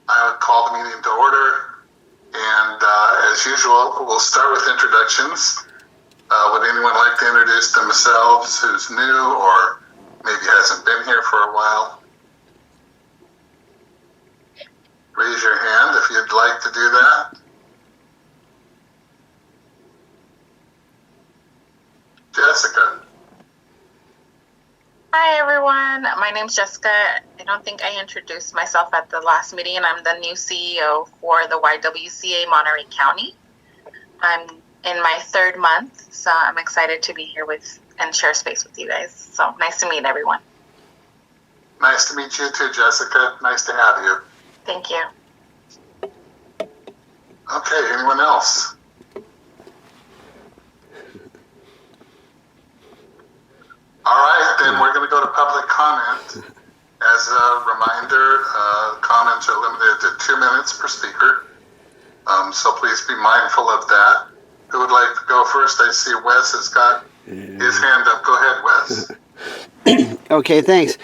I would call the meeting to order, and as usual, we'll start with introductions. Would anyone like to introduce themselves who's new or maybe hasn't been here for a while? Raise your hand if you'd like to do that. Jessica. Hi everyone, my name's Jessica. I don't think I introduced myself at the last meeting, and I'm the new CEO for the YWCA Monterey County. I'm in my third month, so I'm excited to be here and share space with you guys. So nice to meet everyone. Nice to meet you too, Jessica. Nice to have you. Thank you. Okay, anyone else? All right, then we're going to go to public comment. As a reminder, comments are limited to 2 minutes per speaker, so please be mindful of that. Who would like to go first? I see Wes has got his hand up. Go ahead, Wes. Okay, thanks.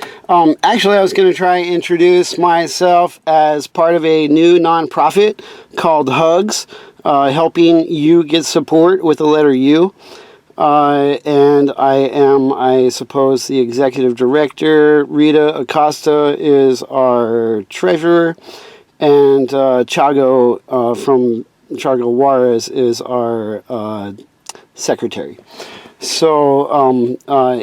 Actually, I was going to try and introduce myself as part of a new nonprofit called HUGS, helping you get support with the letter U. And I am, I suppose, the executive director. Rita Acosta is our treasurer, and Chago from Chago Juarez is our secretary. So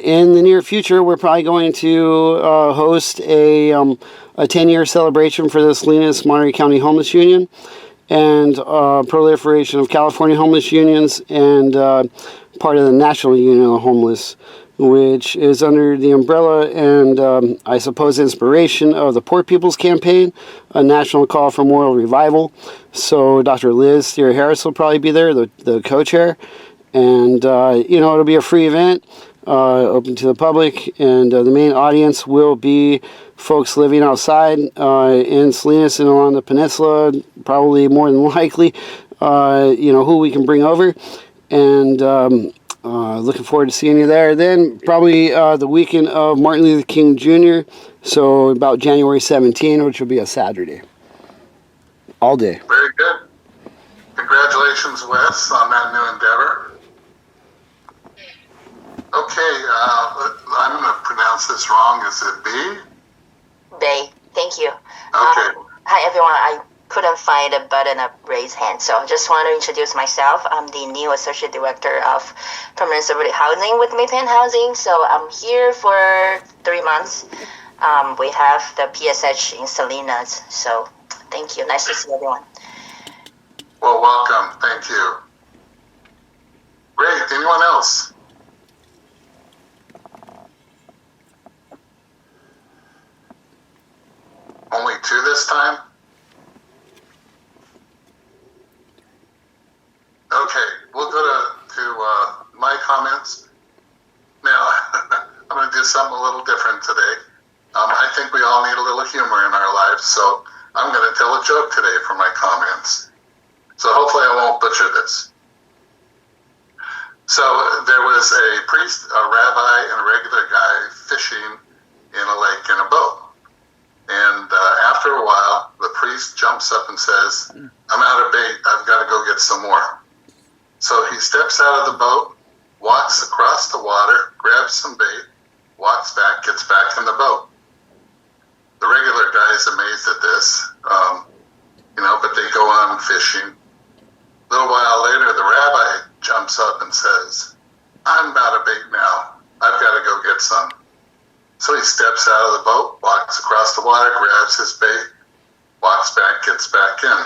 in the near future, we're probably going to host a 10-year celebration for the Salinas Monterey County Homeless Union and proliferation of California homeless unions and part of the National Union of Homeless, which is under the umbrella and I suppose inspiration of the Poor People's Campaign, a national call for moral revival. So Dr. Liz Steer-Harris will probably be there, the co-chair. And, it'll be a free event, open to the public, and the main audience will be folks living outside in Salinas and along the peninsula, probably more than likely, who we can bring over. And looking forward to seeing you there. Then probably the weekend of Martin Luther King Jr., so about January 17, which will be a Saturday. All day. Very good. Congratulations, Wes, on that new endeavor. Okay, I'm going to pronounce this wrong. Is it B? Bay, thank you. Okay. Hi everyone, I couldn't find a button of raise hand, so I just want to introduce myself. I'm the new Associate Director of Permanent Supported Housing with Maypen Housing, so I'm here for 3 months. We have the PSH in Salinas, so thank you. Nice to see everyone. Well, welcome. Thank you. Great. Anyone else? Only 2 this time? Okay, we'll go to my comments. Now, I'm going to do something a little different today. I think we all need a little humor in our lives, so I'm going to tell a joke today for my comments. So hopefully I won't butcher this. So there was a priest, a rabbi, and a regular guy fishing in a lake in a boat. And after a while, the priest jumps up and says, "I'm out of bait. I've got to go get some more." So he steps out of the boat, walks across the water, grabs some bait, walks back, gets back in the boat. The regular guy is amazed at this, but they go on fishing. A little while later, the rabbi jumps up and says, "I'm out of bait now. I've got to go get some." So he steps out of the boat, walks across the water, grabs his bait, walks back, gets back in.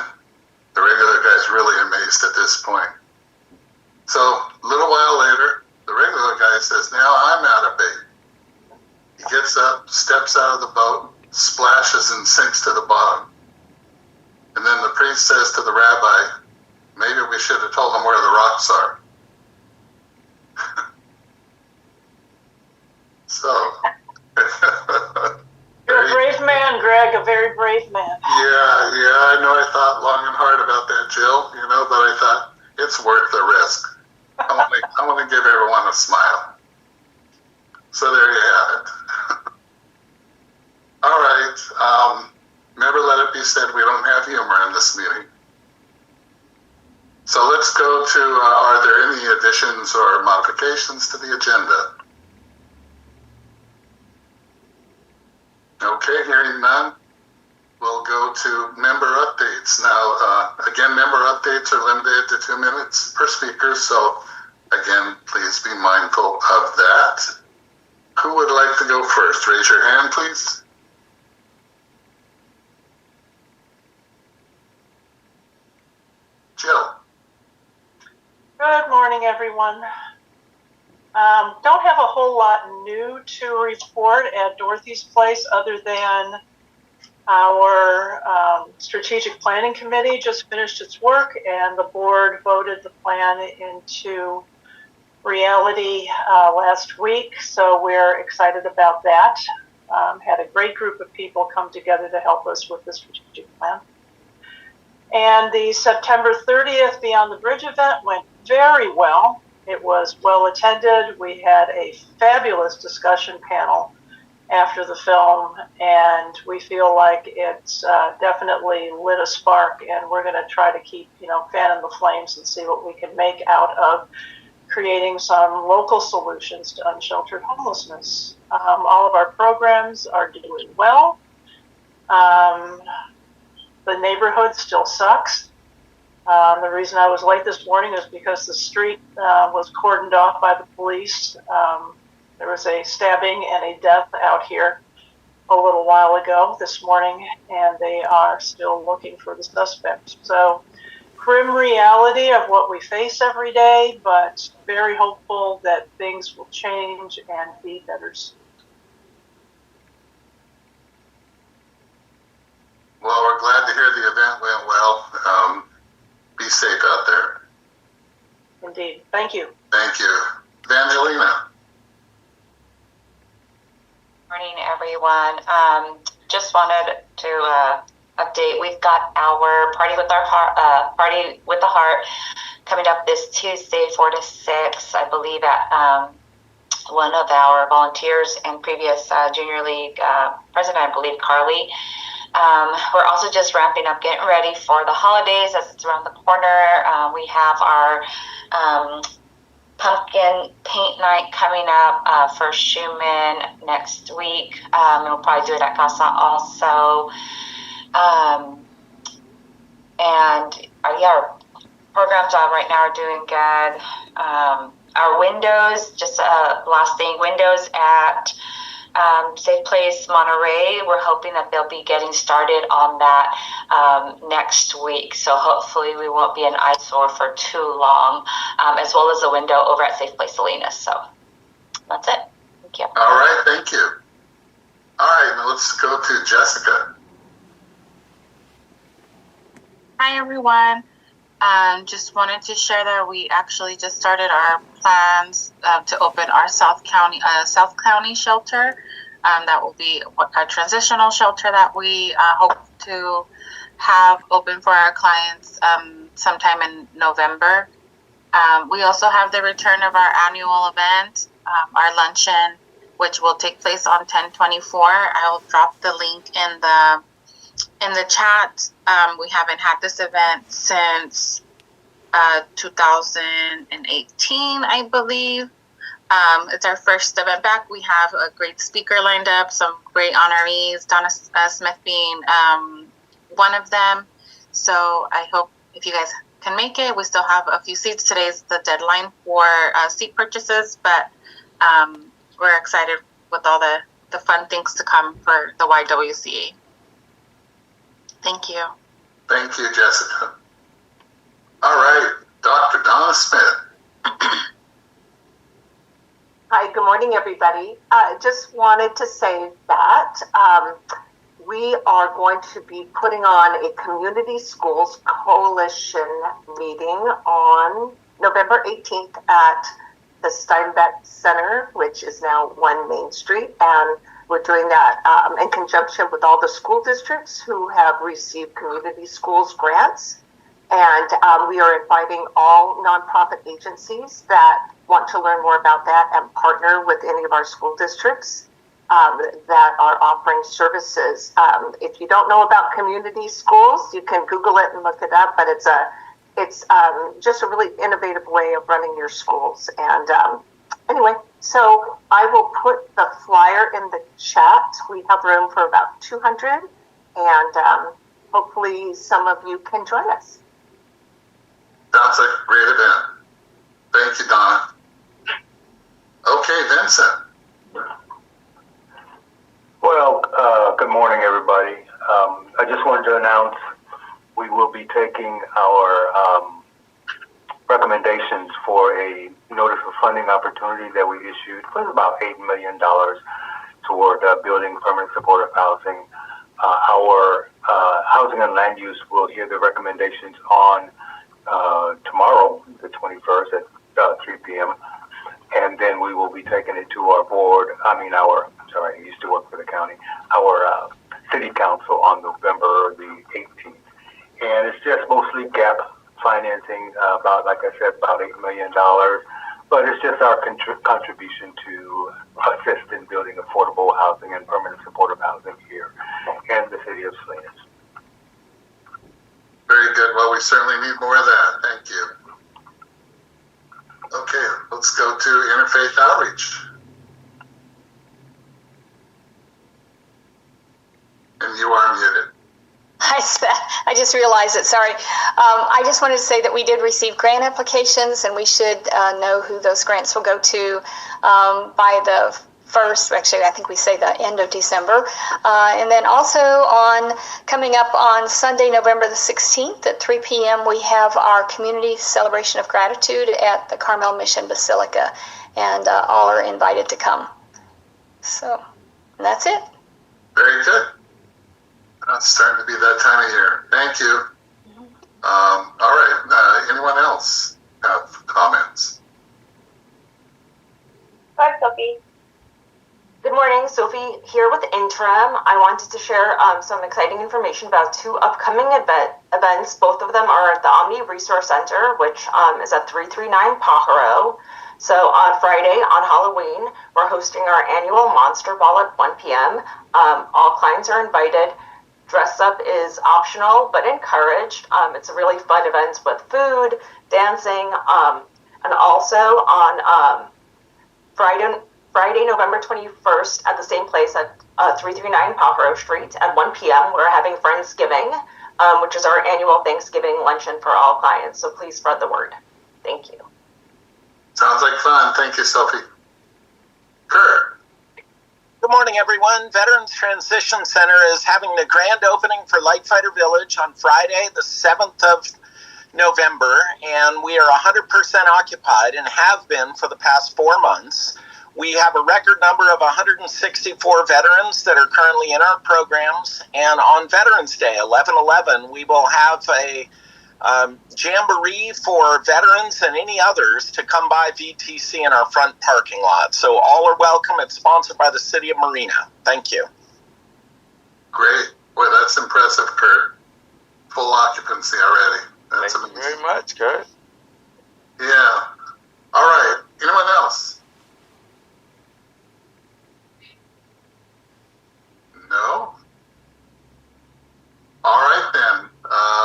The regular guy's really amazed at this point. So a little while later, the regular guy says, "Now I'm out of bait." He gets up, steps out of the boat, splashes and sinks to the bottom. And then the priest says to the rabbi, "Maybe we should have told him where the rocks are." So... You're a brave man, Greg, a very brave man. Yeah, I know I thought long and hard about that, Jill, but I thought it's worth the risk. I want to give everyone a smile. So there you have it. All right. Remember, let it be Debbie said we don't have humor in this meeting. So let's go to, are there any additions or modifications to the agenda? Okay, hearing none, we'll go to member updates. Now, again, member updates are limited to 2 minutes per speaker, so again, please be mindful of that. Who would like to go first? Raise your hand, please. Jill. Good morning, everyone. Don't have a whole lot new to report at Dorothy's place other than our strategic planning committee just finished its work and the board voted the plan into reality last week. So we're excited about that. Had a great group of people come together to help us with the strategic plan. And the September 30th Beyond the Bridge event went very well. It was well attended. We had a fabulous discussion panel after the film, and we feel like it's definitely lit a spark, and we're going to try to keep, fanning the flames and see what we can make out of creating some local solutions to unsheltered homelessness. All of our programs are doing well. The neighborhood still sucks. The reason I was late this morning is because the street was cordoned off by the police. There was a stabbing and a death out here a little while ago this morning, and they are still looking for the suspect. So, grim reality of what we face every day, but very hopeful that things will change and be better soon. Well, we're glad to hear the event went well. Be safe out there. Indeed. Thank you. Thank you. Evangelina. Morning, everyone. Just wanted to update. We've got our Party with the Heart coming up this Tuesday, 4 to 6, I believe, at one of our volunteers and previous Junior League president, I believe, Carly. We're also just ramping up, getting ready for the holidays as it's around the corner. We have our pumpkin paint night coming up for Schumann next week. And we'll probably do it at Casa also. Our programs right now are doing good. Our windows, just last thing, windows at Safe Place Monterey, we're hoping that they'll be getting started on that next week. So hopefully we won't be an eyesore for too long, as well as the window over at Safe Place Salinas. So that's it. Thank you. All right, thank you. All right, now let's go to Jessica. Hi, everyone. Just wanted to share that we actually just started our plans to open our South County shelter. That will be a transitional shelter that we hope to have open for our clients sometime in November. We also have the return of our annual event, our luncheon, which will take place on 10/24. I'll drop the link in the chat. We haven't had this event since 2018, I believe. It's our first event back. We have a great speaker lined up, some great honorees, Donna Smith being one of them. So I hope if you guys can make it. We still have a few seats. Today's the deadline for seat purchases, but we're excited with all the fun things to come for the YWCA. Thank you. Thank you, Jessica. All right, Dr. Donna Smith. Hi, good morning, everybody. I just wanted to say that we are going to be putting on a Community Schools Coalition meeting on November 18th at the Steinbeck Center, which is now 1 Main Street. And we're doing that in conjunction with all the school districts who have received community schools grants. And we are inviting all nonprofit agencies that want to learn more about that and partner with any of our school districts. that are offering services. If you don't know about community schools, you can Google it and look it up, but it's just a really innovative way of running your schools. And anyway, so I will put the flyer in the chat. We have room for about 200, and hopefully some of you can join us. Sounds like a great event. Thank you, Donna. Okay, Vincent. Well, good morning, everybody. I just wanted to announce we will be taking our recommendations for a notice of funding opportunity that we issued for about $8 million toward building permanent supportive housing. Our Housing and Land Use will hear the recommendations on tomorrow, the 21st at 3 p.m. And then we will be taking it to our board, I used to work for the county, our city council on November the 18th. And it's just mostly gap financing, about $8 million. But it's just our contribution to assist in building affordable housing and permanent supportive housing here in the city of Salinas. Very good. Well, we certainly need more of that. Thank you. Okay, let's go to Interfaith Outreach. And you are muted. I just realized it, sorry. I just wanted to say that we did receive grant applications, and we should know who those grants will go to by the first, actually I think we say the end of December. And then also coming up on Sunday, November the 16th at 3 p.m., we have our community celebration of gratitude at the Carmel Mission Basilica, and all are invited to come. So, and that's it. Very good. It's starting to be that time of year. Thank you. All right. Anyone else have comments? Hi, Sophie. Good morning, Sophie here with Interim. I wanted to share some exciting information about two upcoming events. Both of them are at the Omni Resource Center, which is at 339 Pajaro. So on Friday, on Halloween, we're hosting our annual Monster Ball at 1 p.m. All clients are invited. Dress up is optional but encouraged. It's a really fun event with food, dancing, and also on Friday, November 21st, at the same place at 339 Pajaro Street at 1 p.m. We're having Friendsgiving, which is our annual Thanksgiving luncheon for all clients. So please spread the word. Thank you. Sounds like fun. Thank you, Sophie. Kurt. Good morning, everyone. Veterans Transition Center is having the grand opening for Lightfighter Village on Friday, the 7th of November, and we are 100% occupied and have been for the past 4 months. We have a record number of 164 veterans that are currently in our programs, and on Veterans Day, 11/11, we will have a jamboree for veterans and any others to come by VTC in our front parking lot. So all are welcome. It's sponsored by the City of Marina. Thank you. Great. Boy, that's impressive, Kurt. Full occupancy already. That's Thank amazing. you very much, Kurt. Yeah. All right. Anyone else? No? All right, then.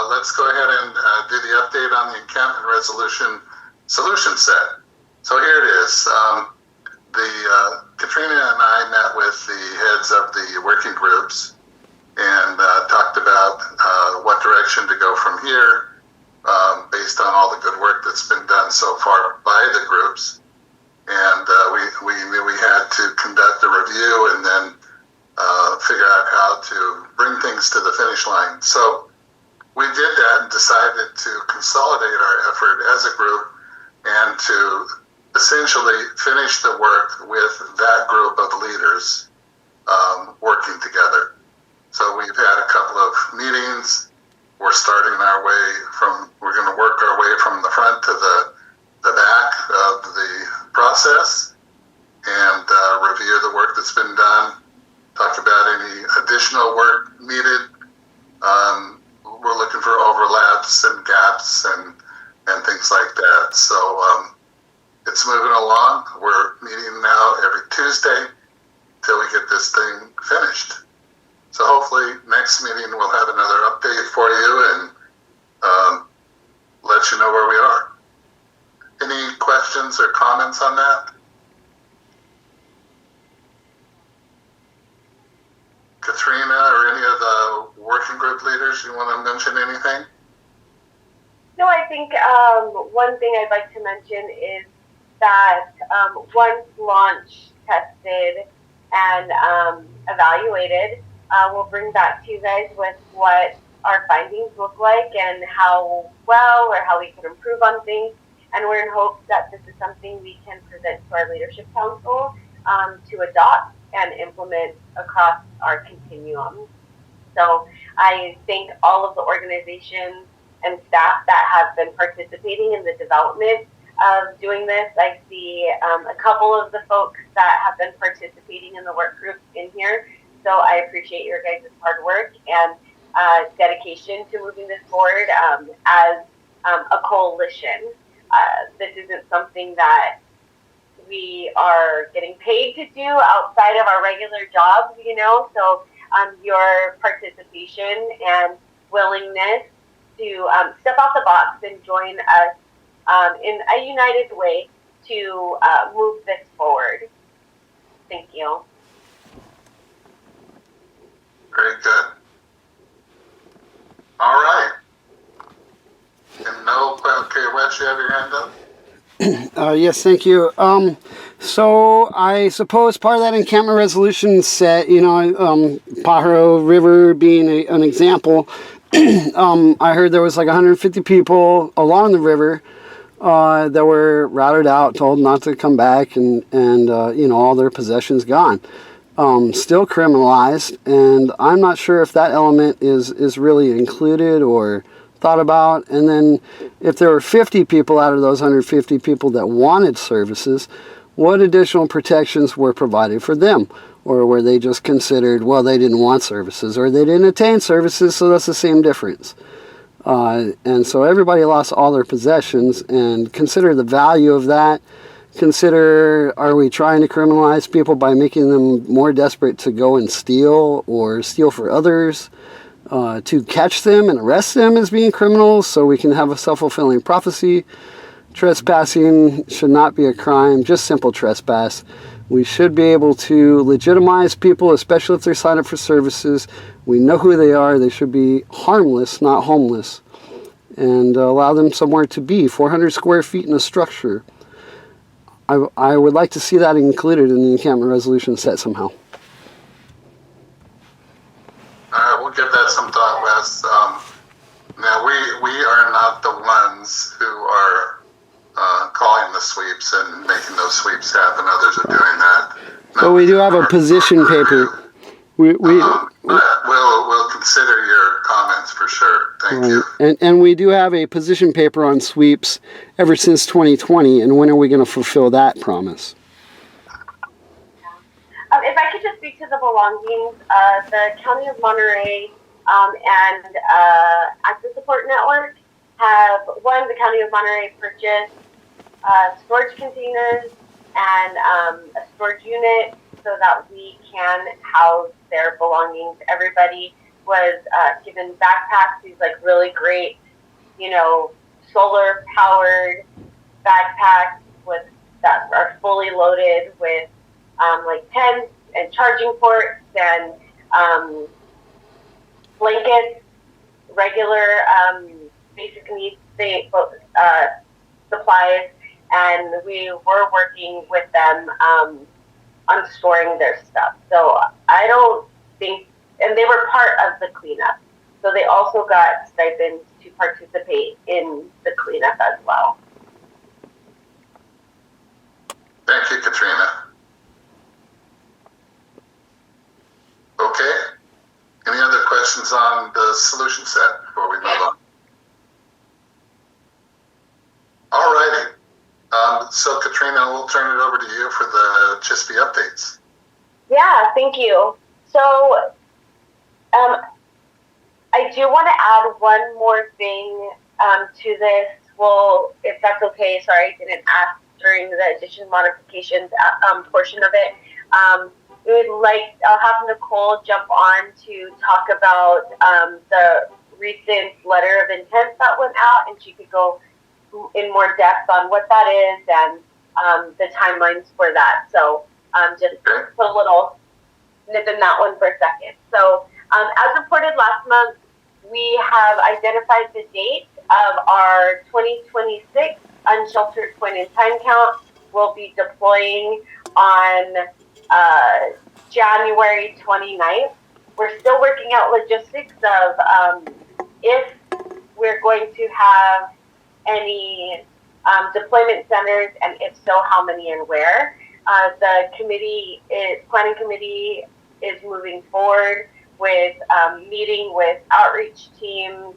Let's go ahead and do the update on the Encampment Resolution Solution Set. So here it is. Katrina and I met with the heads of the working groups and talked about what direction to go from here based on all the good work that's been done so far by the groups. And we knew we had to conduct a review and then figure out how to bring things to the finish line. So we did that and decided to consolidate our effort as a group and to essentially finish the work with that group of leaders working together. So we've had a couple of meetings. We're starting we're going to work our way from the front to the back of the process and review the work that's been done, talk about any additional work needed. We're looking for overlaps and gaps and things like that. So it's moving along. We're meeting now every Tuesday till we get this questions or comments on that? Katrina or any of the working group leaders, you want to mention anything? No, I think one thing I'd like to mention is that once launched, tested, and evaluated, we'll bring back to you guys with what our findings look like and how well or how we can improve on things. And we're in hopes that this is something we can present to our leadership council to adopt and implement across our continuum. So I thank all of the organizations and staff that have been participating in the development of doing this. I see a couple of the folks that have been participating in the work groups in here. So I appreciate your guys' hard work and dedication to moving this forward as a coalition. This isn't something that we are getting paid to do outside of our regular jobs, you know, so your participation and willingness to step out the box and join us in a united way to move this forward. Thank you. Very good. All right. And no, okay, Wes, you have your hand up? Yes, thank you. So I suppose part of that encampment resolution set, you know, Pajaro River being an example, I heard there was like 150 people along the river that were routed out, told not to come back, and you know, all their possessions gone. Still criminalized, and I'm not sure if that element is really included or thought about. And then if there were 50 people out of those 150 people that wanted services, what additional protections were provided for them? Or were they just considered, well, they didn't want services, or they didn't attain services, so that's the same difference. And so everybody lost all their possessions, and consider the value of that. Consider, are we trying to criminalize people by making them more desperate to go and steal or steal for others? To catch them and arrest them as being criminals so we can have a self-fulfilling prophecy. Trespassing should not be a crime, just simple trespass. We should be able to legitimize people, especially if they're signed up for services. We know who they are. They should be harmless, not homeless. And allow them somewhere to be, 400 square feet in a structure. I would like to see that included in the encampment resolution set somehow. All right, we'll give that some thought, Wes. Now, we are not the ones who are calling the sweeps and making those sweeps happen. Others are doing that. No, But we do have a position paper. We'll consider your comments for sure. Thank you. And we do have a position paper on sweeps ever since 2020. And when are we going to fulfill that promise? If I could just speak to the belongings, the County of Monterey and Access Support Network have, the County of Monterey purchased storage containers and a storage unit so that we can house their belongings. Everybody was given backpacks, these like really great, you know, solar powered backpacks with that are fully loaded with like tents and charging ports and blankets, regular basic needs supplies, and we were working with them on storing their stuff. So I don't think, and they were part of the cleanup, so they also got stipends to participate in the cleanup as well. Thank you, Katrina. Okay. Any other questions on the solution set before we move on? All righty. So Katrina, we'll turn it over to you for the CHSP updates. Yeah, thank you. So I do want to add one more thing to this. Well, if that's okay, sorry, I didn't ask during the addition modifications portion of it. We would like, I'll have Nicole jump on to talk about the recent letter of intent that went out, and she could go in more depth on what that is and the timelines for that. So just put a little nip in that one for a second. So as reported last month, we have identified the date of our 2026 Unsheltered point in time count. We'll be deploying on January 29th. We're still working out logistics of if we're going to have any deployment centers, and if so, how many and where. The planning committee is moving forward with meeting with outreach teams.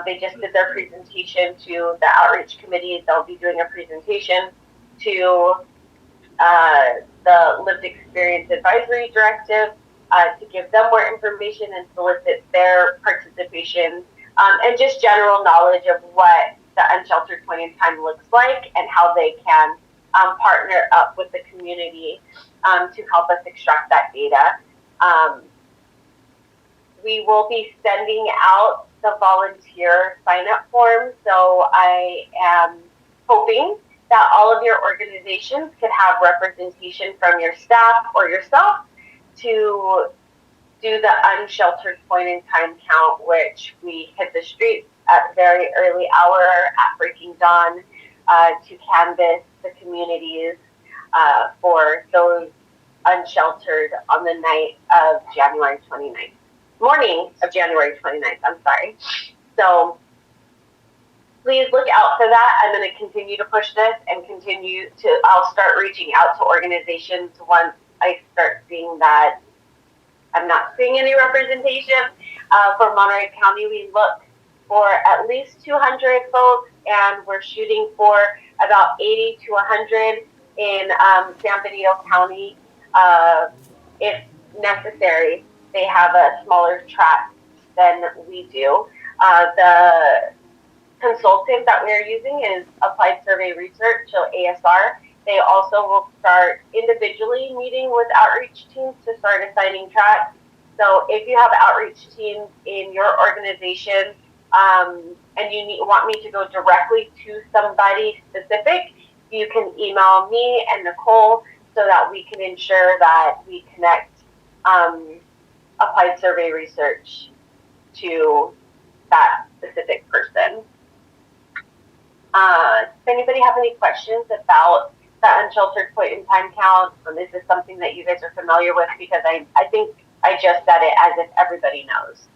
They just did their presentation to the outreach committee. They'll be doing a presentation to the Lived Experience Advisory Directive to give them more information and solicit their participation and just general knowledge of what the unsheltered point in time looks like and how they can partner up with the community to help us extract that data. We will be sending out the volunteer sign-up form, so I am hoping that all of your organizations could have representation from your staff or yourself to do the unsheltered point in time count, which we hit the streets at very early hour at breaking dawn to canvass the communities for those unsheltered on the night of January 29th. Morning of January 29th, I'm sorry. So please look out for that. I'm going to continue to push this and I'll start reaching out to organizations once I start seeing that I'm not seeing any representation. For Monterey County, we look for at least 200 folks, and we're shooting for about 80 to 100 in San Benito County if necessary. They have a smaller track than we do. The consultant that we're using is Applied Survey Research, so ASR. They also will start individually meeting with outreach teams to start assigning tracks. So if you have outreach teams in your organization and you want me to go directly to somebody specific, you can email me and Nicole so that we can ensure that we connect Applied Survey Research to that specific person. Does anybody have any questions about the unsheltered point in time count? Is this something that you guys are familiar with? Because I think I just said it as if everybody knows.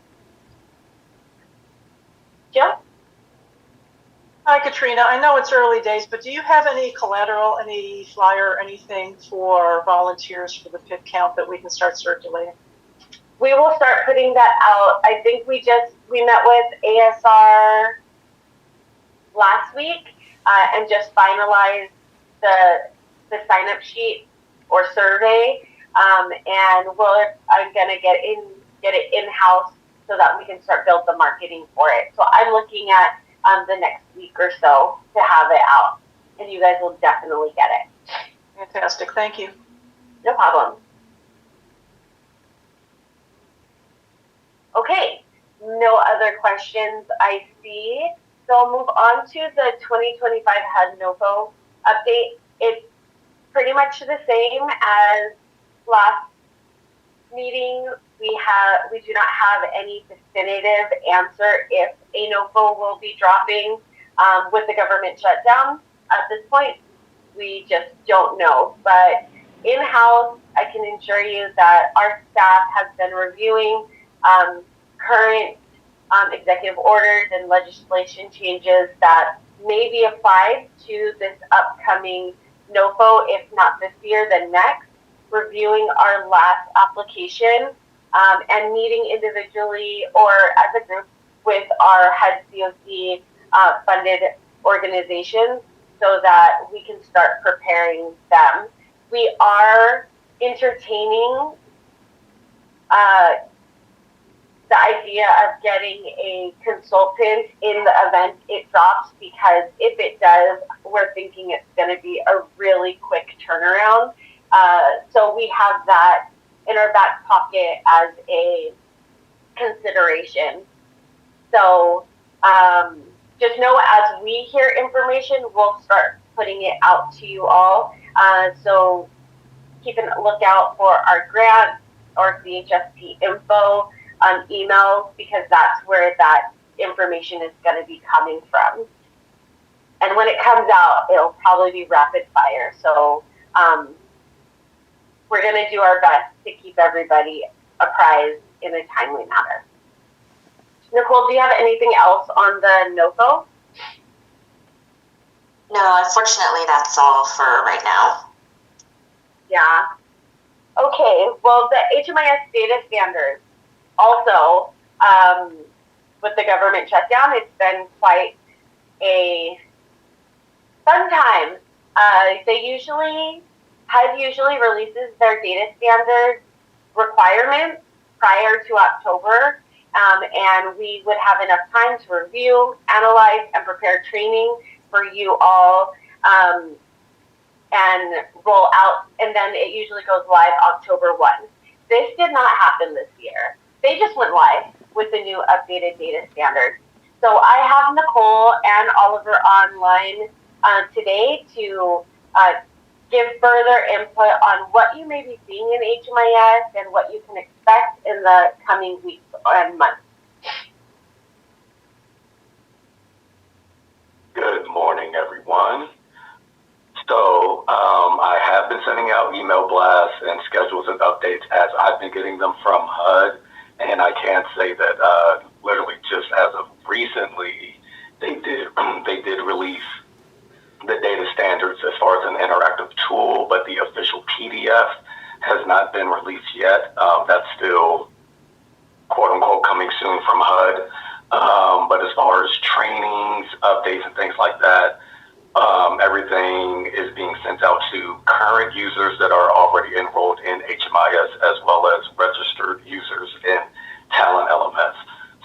Jill? Hi, Katrina. I know it's early days, but do you have any collateral, any flyer, anything for volunteers for the PIP count that we can start circulating? We will start putting that out. I think we met with ASR last week and just finalized the sign-up sheet or survey, and I'm gonna get it in-house so that we can start build the marketing for it. So I'm looking at the next week or so to have it out, and you guys will definitely get it. Fantastic, thank you. No problem. Okay, no other questions I see. So I'll move on to the 2025 HUD NOFO update. It's pretty much the same as last meeting. We do not have any definitive answer if a NOFO will be dropping with the government shutdown at this point. We just don't know. But in-house, I can assure you that our staff has been reviewing current executive orders and legislation changes that may be applied to this upcoming NOFO, if not this year, then next, reviewing our last application and meeting individually or as a group with our HUD COC funded organizations so that we can start preparing them. We are entertaining the idea of getting a consultant in the event it drops, because if it does, we're thinking it's going to be a really quick turnaround. So we have that in our back pocket as a consideration. So just know as we hear information, we'll start putting it out to you all. So keep a lookout for our grant or CHSP info emails, because that's where that information is going to be coming from. And when it comes out, it'll probably be rapid fire. So we're going to do our best to keep everybody apprised in a timely manner. Nicole, do you have anything else on the NOFO? No, unfortunately, that's all for right now. Yeah. Okay, well, the HMIS data standards also, with the government shutdown, it's been quite a fun time. HUD usually releases their data standards requirements prior to October, and we would have enough time to review, analyze, and prepare training for you all, and roll out, and then it usually goes live October 1. This did not happen this year. They just went live with the new updated data standards. So I have Nicole and Oliver online today to give further input on what you may be seeing in HMIS and what you can expect in the coming weeks and months. Good morning, everyone. So I have been sending out email blasts and schedules and updates as I've been getting them from HUD, and I can say that literally just as of recently, they did release the data standards as far as an interactive tool, but the official PDF has not been released yet. That's still, quote unquote, coming soon from HUD. But as far as trainings, updates, and things like that, everything is being sent out to current users that are already enrolled in HMIS, as well as registered users in Talent LMS.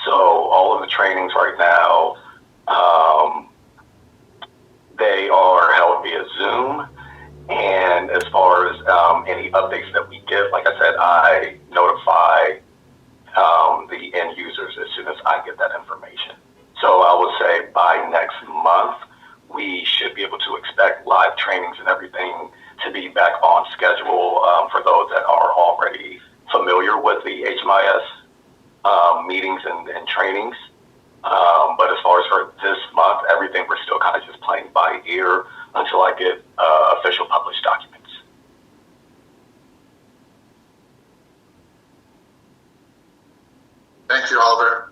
So all of the trainings right now, they are held via Zoom. And as far as any updates that we give, like I said, I notify the end users as soon as I get that information. So I would say by next month, we should be able to expect live trainings and everything to be back on schedule for those that are already familiar with the HMIS meetings and trainings. But as far as for this month, everything, we're still kind of just playing by ear until I get official published documents. Thank you, Oliver.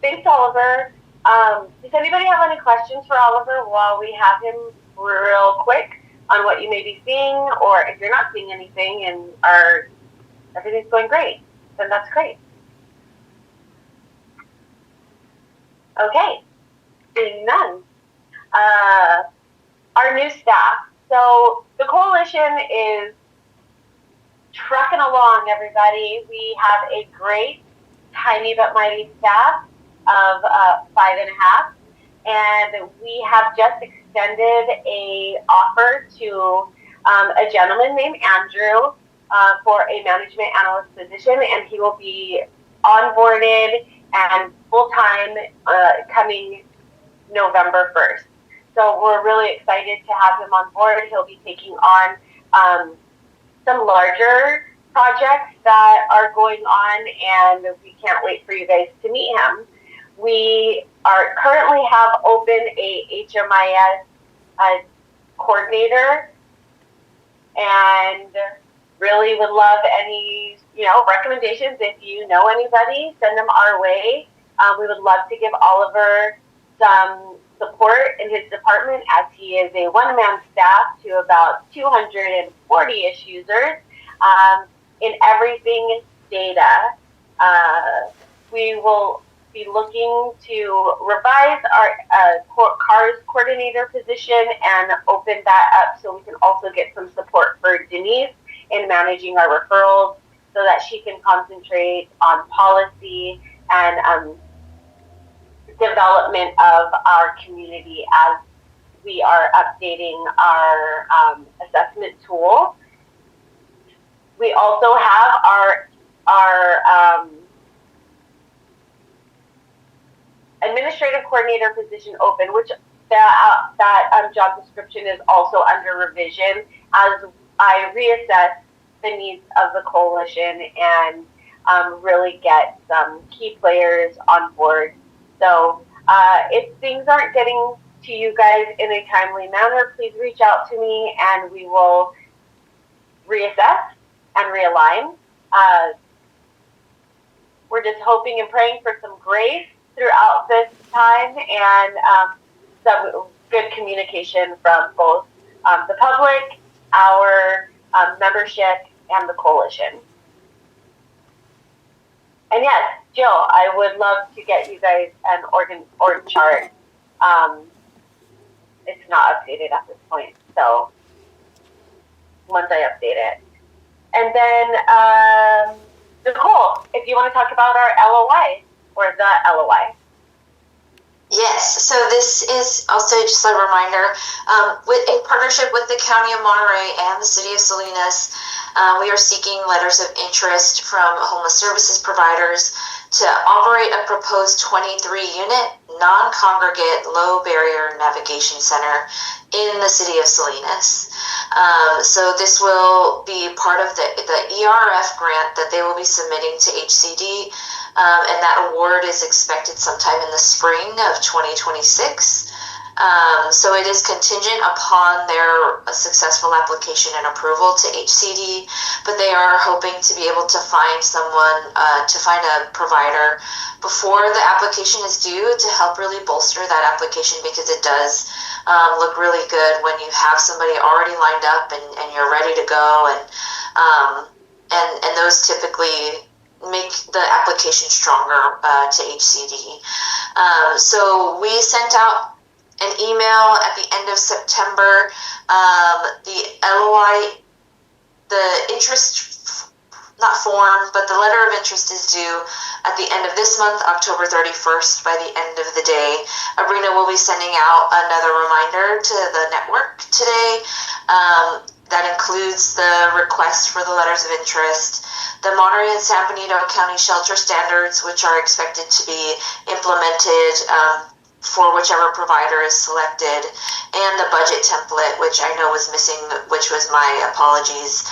Thanks, Oliver. Does anybody have any questions for Oliver while we have him real quick on what you may be seeing, or if you're not seeing anything and everything's going great, then that's great. Okay, seeing none. Our new staff. So the coalition is trucking along, everybody. We have a great, tiny but mighty staff of 5.5, and we have just extended a offer to a gentleman named Andrew for a management analyst position, and he will be onboarded and full-time coming November 1st. So we're really excited to have him on board. He'll be taking on some larger projects that are going on, and we can't wait for you guys to meet him. We are currently have open a HMIS coordinator, and really would love any recommendations. If you know anybody, send them our way. We would love to give Oliver some support in his department, as he is a one-man staff to about 240-ish users in everything data. We will be looking to revise our CARS coordinator position and open that up so we can also get some support for Denise in managing our referrals, so that she can concentrate on policy and development of our community as we are updating our assessment tool. We also have our administrative coordinator position open, which that job description is also under revision as I reassess the needs of the coalition and really get some key players on board. So if things aren't getting to you guys in a timely manner, please reach out to me and we will reassess and realign. We're just hoping and praying for some grace throughout this time and some good communication from both the public, our membership, and the coalition. And yes, Jill, I would love to get you guys an org chart. It's not updated at this point, so once I update it. And then, Nicole, if you want to talk about our LOI, or the LOI. Yes, so this is also just a reminder, with a partnership with the County of Monterey and the City of Salinas, we are seeking letters of interest from homeless services providers to operate a proposed 23-unit, non-congregate, low-barrier navigation center in the City of Salinas. So this will be part of the ERF grant that they will be submitting to HCD, and that award is expected sometime in the spring of 2026. So it is contingent upon their successful application and approval to HCD, but they are hoping to be able to find someone, to find a provider before the application is due to help really bolster that application, because it does look really good when you have somebody already lined up and you're ready to go, and those typically make the application stronger to HCD. So we sent out an email at the end of September. The LOI, the interest, not form, but the letter of interest is due at the end of this month, October 31st, by the end of the day. Abrina will be sending out another reminder to the network today. That includes the request for the letters of interest, the Monterey and San Benito County shelter standards, which are expected to be implemented for whichever provider is selected, and the budget template, which I know was missing, which was my apologies,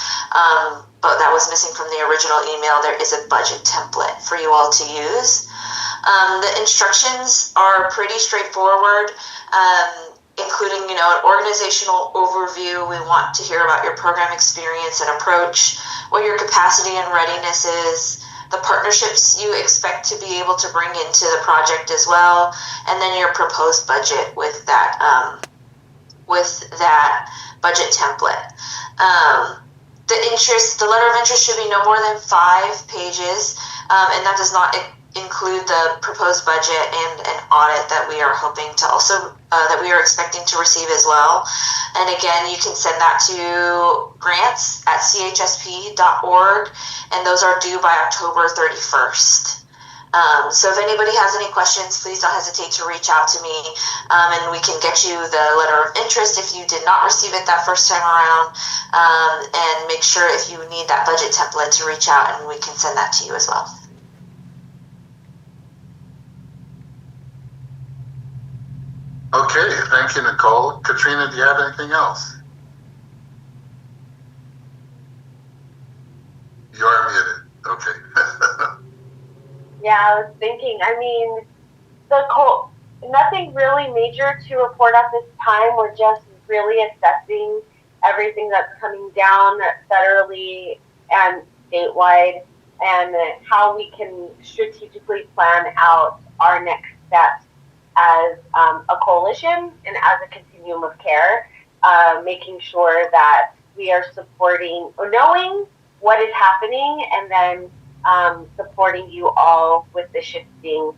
but that was missing from the original email. There is a budget template for you all to use. The instructions are pretty straightforward, including, an organizational overview. We want to hear about your program experience and approach, what your capacity and readiness is, the partnerships you expect to be able to bring into the project as well, and then your proposed budget with that budget template. The letter of interest should be no more than 5 pages, and that does not include the proposed budget and an audit that we are hoping to also, that we are expecting to receive as well. And again, you can send that to grants@chsp.org, and those are due by October 31st. So if anybody has any questions, please don't hesitate to reach out to me, and we can get you the letter of interest if you did not receive it that first time around, and make sure if you need that budget template to reach out, and we can send that to you as well. Okay, thank you, Nicole. Katrina, do you have anything else? You are muted. Okay. Yeah, I was thinking, nothing really major to report at this time. We're just really assessing everything that's coming down federally and statewide, and how we can strategically plan out our next steps as a coalition and as a continuum of care, making sure that we are supporting or knowing what is happening, and then supporting you all with the shifting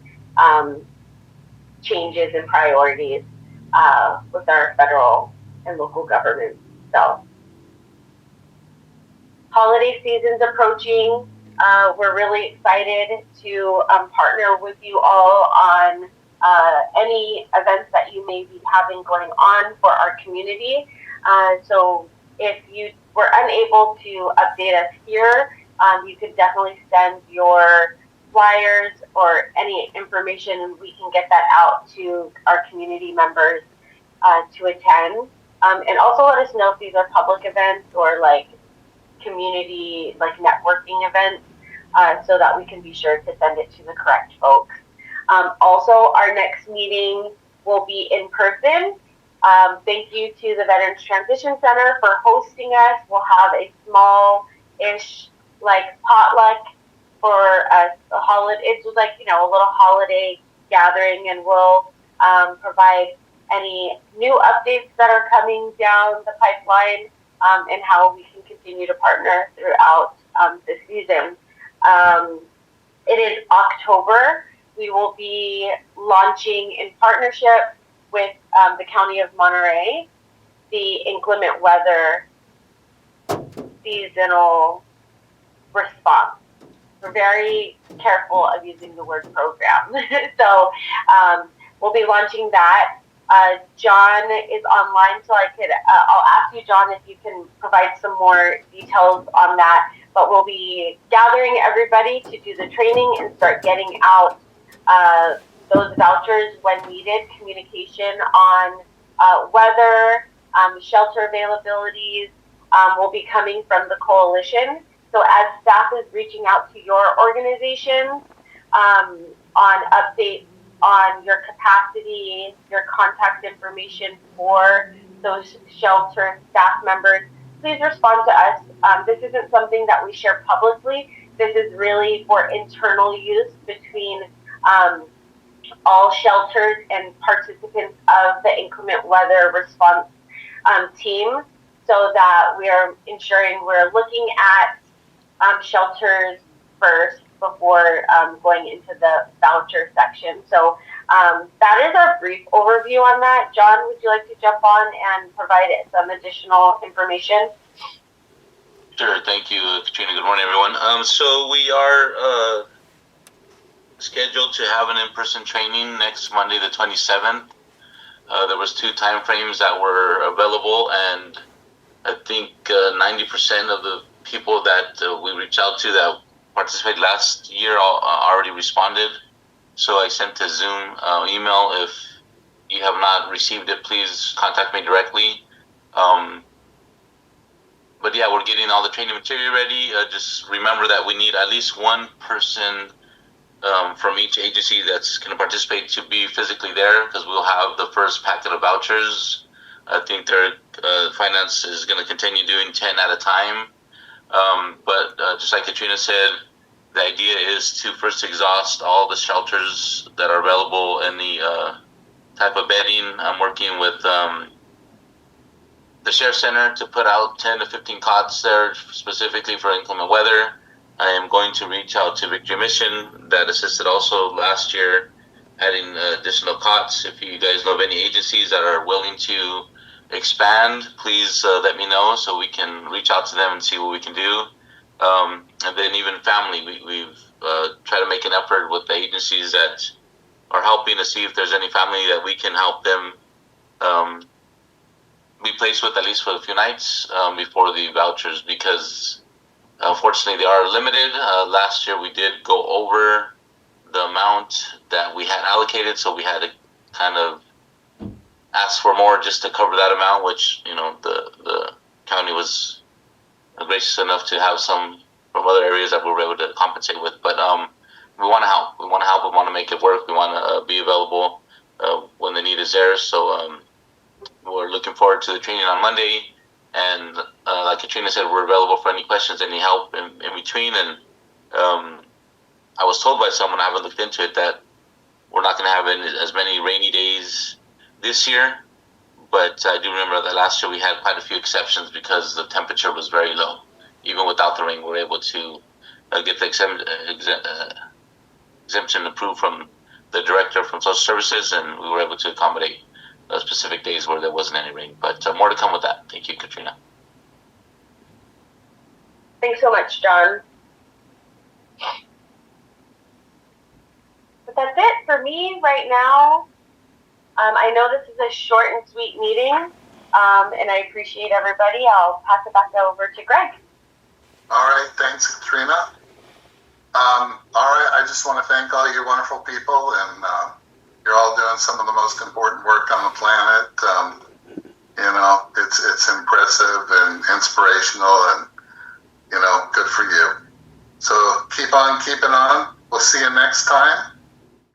changes and priorities with our federal and local governments. So, holiday season's approaching. We're really excited to partner with you all on any events that you may be having going on for our community. So if you were unable to update us here, you could definitely send your flyers or any information, and we can get that out to our community members to attend. And also let us know if these are public events or like community, like networking events, so that we can be sure to send it to the correct folks. Also, our next meeting will be in person. Thank you to the Veterans Transition Center for hosting us. We'll have a small-ish like potluck for a holiday. It's like, you know, a little holiday gathering, and we'll provide any new updates that are coming down the pipeline, and how we can continue to partner throughout the season. It is October. We will be launching in partnership with the County of Monterey the inclement weather seasonal response. We're very careful of using the word program. So we'll be launching that. John is online, so I'll ask you, John, if you can provide some more details on that. But we'll be gathering everybody to do the training and start getting out those vouchers when needed, communication on weather, shelter availabilities will be coming from the coalition. So as staff is reaching out to your organization on updates on your capacity, your contact information for those shelter staff members, please respond to us. This isn't something that we share publicly. This is really for internal use between all shelters and participants of the inclement weather response team, so that we are ensuring we're looking at shelters first before going into the voucher section. So that is our brief overview on that. John, would you like to jump on and provide some additional information? Sure, thank you, Katrina. Good morning, everyone. So we are scheduled to have an in-person training next Monday, the 27th. There was 2 time frames that were available, and I think 90% of the people that we reached out to that participated last year already responded. So I sent a Zoom email. If you have not received it, please contact me directly. But yeah, we're getting all the training material ready. Just remember that we need at least one person from each agency that's going to participate to be physically there, because we'll have the first packet of vouchers. I think their finance is going to continue doing 10 at a time. But just like Katrina said, the idea is to first exhaust all the shelters that are available in the type of bedding. I'm working with the Share Center to put out 10 to 15 cots there specifically for inclement weather. I am going to reach out to Victory Mission that assisted also last year, adding additional cots. If you guys know of any agencies that are willing to expand, please let me know so we can reach out to them and see what we can do. And then even family, we've tried to make an effort with the agencies that are helping to see if there's any family that we can help them be placed with at least for a few nights before the vouchers, because unfortunately they are limited. Last year we did go over the amount that we had allocated, so we had to kind of ask for more just to cover that amount, which, you know, the county was gracious enough to have some from other areas that we were able to compensate with. But we want to help. We want to help. We want to make it work. We want to be available when the need is there. So we're looking forward to the training on Monday. And like Katrina said, we're available for any questions, any help in between. And I was told by someone, I haven't looked into it, that we're not going to have as many rainy days this year. But I do remember that last year we had quite a few exceptions because the temperature was very low. Even without the rain, we were able to get the exemption approved from the director from Social Services, and we were able to accommodate specific days where there wasn't any rain. But more to come with that. Thank you, Katrina. Thanks so much, John. But that's it for me right now. I know this is a short and sweet meeting, and I appreciate everybody. I'll pass it back over to Greg. All right, thanks, Katrina. All right, I just want to thank all you wonderful people, and you're all doing some of the most important work on the planet. You know, it's impressive and inspirational, and you know, good for you. So keep on keeping on. We'll see you next time.